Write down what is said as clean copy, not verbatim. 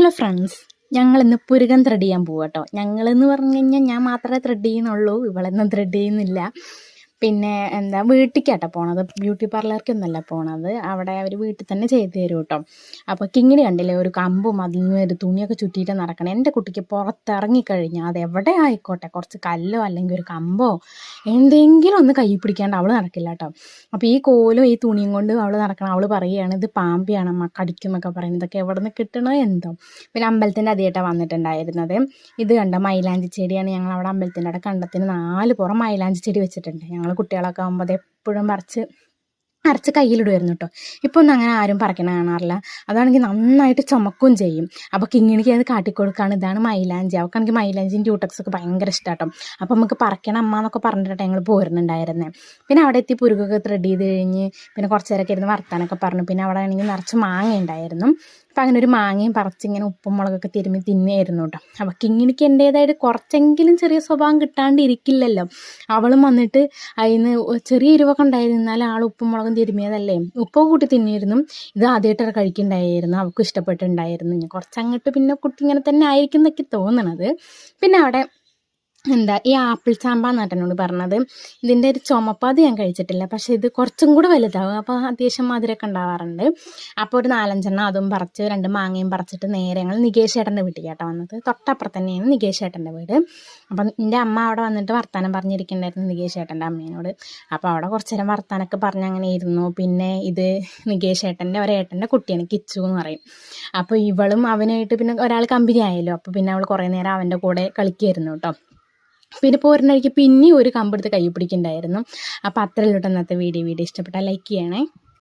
Hello friends, ഞങ്ങളിന്ന് പുരുകം thread ചെയ്യാൻ പോവാം കേട്ടോ. ഞങ്ങളെന്ന് പറഞ്ഞു കഴിഞ്ഞാൽ ഞാൻ മാത്രമേ ത്രെഡ് ചെയ്യുന്നുള്ളൂ, ഇവളൊന്നും ത്രെഡ് ചെയ്യുന്നില്ല. പിന്നെ വീട്ടിലേക്കാട്ടോ പോണത്, ബ്യൂട്ടി പാർലർക്കൊന്നുമല്ല പോണത്. അവിടെ അവർ വീട്ടിൽ തന്നെ ചെയ്ത് തരും കേട്ടോ. അപ്പോൾ കിങ്ങിണി കണ്ടില്ലേ, ഒരു കമ്പും അതിൽ നിന്ന് ഒരു തുണിയൊക്കെ ചുറ്റിയിട്ട് നടക്കണം. എൻ്റെ കുട്ടിക്ക് പുറത്തിറങ്ങിക്കഴിഞ്ഞാൽ അത് എവിടെ ആയിക്കോട്ടെ, കുറച്ച് കല്ലോ അല്ലെങ്കിൽ ഒരു കമ്പോ എന്തെങ്കിലും ഒന്ന് കൈ പിടിക്കാണ്ട് അവൾ നടക്കില്ല കേട്ടോ. അപ്പോൾ ഈ കോലും ഈ തുണിയും കൊണ്ട് അവൾ നടക്കണം. അവൾ പറയുകയാണ്, ഇത് പാമ്പിയാണ് അമ്മ, കടിക്കുമെന്നൊക്കെ പറയുന്നത്. ഇതൊക്കെ എവിടെ നിന്ന് കിട്ടണോ എന്തോ. പിന്നെ അമ്പലത്തിൻ്റെ അതിയായിട്ടാണ് വന്നിട്ടുണ്ടായിരുന്നത്. ഇത് കണ്ട മൈലാഞ്ചി ചെടിയാണ്. ഞങ്ങൾ അവിടെ അമ്പലത്തിൻ്റെ അവിടെ കണ്ടത്തിന് 4 പുറം മൈലാഞ്ചി ചെടി വെച്ചിട്ടുണ്ട്. ഞങ്ങൾ കുട്ടികളൊക്കെ ആകുമ്പോൾ അത് എപ്പോഴും അരച്ച് കയ്യിലിടുമായിരുന്നു കേട്ടോ. ഇപ്പോൾ ഒന്നും അങ്ങനെ ആരും പറിക്കണ കാണാറില്ല. അതാണെങ്കിൽ നന്നായിട്ട് ചുമക്കുകയും ചെയ്യും. അപ്പോൾ കിങ്ങിണിക്ക് അത് കാട്ടിക്കൊടുക്കുകയാണ്. ഇതാണ് മൈലാഞ്ചി. അവൾക്കാണെങ്കിൽ മൈലാഞ്ചിയും ക്യൂടെക്സൊക്കെ ഭയങ്കര ഇഷ്ടം കേട്ടോ. അപ്പോൾ നമുക്ക് പറിക്കണം അമ്മ എന്നൊക്കെ പറഞ്ഞിട്ട് ഞങ്ങൾ പോരുന്നുണ്ടായിരുന്നത്. പിന്നെ അവിടെ എത്തി പുരുകൊക്കെ ത്രെഡ് ചെയ്ത് കഴിഞ്ഞ് പിന്നെ കുറച്ച് നേരമൊക്കെ ഇരുന്ന് വർത്താനൊക്കെ പറഞ്ഞു. പിന്നെ അവിടെ ആണെങ്കിൽ നിറച്ച് മാങ്ങ ഉണ്ടായിരുന്നു. അപ്പം അങ്ങനെ ഒരു മാങ്ങയും പറിച്ചിങ്ങനെ ഉപ്പും മുളകൊക്കെ തിരുമ്മി തിന്നുമായിരുന്നു കേട്ടോ. അപ്പോൾ കിങ്ങിണിക്ക് എൻ്റേതായിട്ട് കുറച്ചെങ്കിലും ചെറിയ സ്വഭാവം കിട്ടാണ്ടിരിക്കില്ലല്ലോ. അവളും വന്നിട്ട് അതിന് ചെറിയ എരിവൊക്കെ ഉണ്ടായിരുന്നാലും ആൾ ഉപ്പും മുളകും തിരുമ്മിയതല്ലേ, ഉപ്പൊക്കെ കൂട്ടി തിന്നിയിരുന്നു. ഇത് ആദ്യമായിട്ടൊക്കെ കഴിക്കുന്നുണ്ടായിരുന്നു. അവൾക്കും ഇഷ്ടപ്പെട്ടുണ്ടായിരുന്നു. ഇനി കുറച്ചങ്ങോട്ട് പിന്നെ കുട്ടി ഇങ്ങനെ തന്നെ ആയിരിക്കും എന്നൊക്കെ തോന്നണത്. പിന്നെ അവിടെ ഈ ആപ്പിൾ ചാമ്പാന്ന് എന്നോട് പറഞ്ഞത്. ഇതിൻ്റെ ഒരു ചുമപ്പ് ഞാൻ കഴിച്ചിട്ടില്ല, പക്ഷേ ഇത് കുറച്ചും കൂടെ വലുതാവും. അപ്പോൾ അത്യാവശ്യം മധുരമൊക്കെ ഉണ്ടാവാറുണ്ട്. അപ്പോൾ ഒരു 4-5 അതും പറിച്ച് 2 മാങ്ങയും പറിച്ചിട്ട് നേരെ ഞങ്ങൾ നികേഷ് ഏട്ടൻ്റെ വീട്ടിലേക്കാട്ടോ വന്നത്. തൊട്ടപ്പുറത്ത് തന്നെയാണ് നികേഷ് ഏട്ടൻ്റെ വീട്. അപ്പം എൻ്റെ അമ്മ അവിടെ വന്നിട്ട് വർത്താനം പറഞ്ഞിരിക്കുന്നുണ്ടായിരുന്നു നികേഷ് ഏട്ടൻ്റെ അമ്മേനോട്. അപ്പോൾ അവിടെ കുറച്ച് നേരം വർത്താനമൊക്കെ പറഞ്ഞ് അങ്ങനെ ഇരുന്നു. പിന്നെ ഇത് നികേഷ് ഏട്ടൻ്റെ ഒരേട്ടൻ്റെ കുട്ടിയാണ്, കിച്ചു എന്ന് പറയും. അപ്പോൾ ഇവളും അവനായിട്ട് പിന്നെ ഒരാൾ കമ്പനി ആയല്ലോ. അപ്പോൾ പിന്നെ അവൾ കുറേ നേരം അവൻ്റെ കൂടെ കളിക്കുമായിരുന്നു കേട്ടോ. പിന്നെ പോരുന്ന വഴിക്ക് പിന്നെ ഒരു കമ്പെടുത്ത് കൈ പിടിക്കുന്നുണ്ടായിരുന്നു. അപ്പോൾ അത്രയും ഇന്നത്തെ വീഡിയോ ഇഷ്ടപ്പെട്ടാൽ ലൈക്ക് ചെയ്യണേ.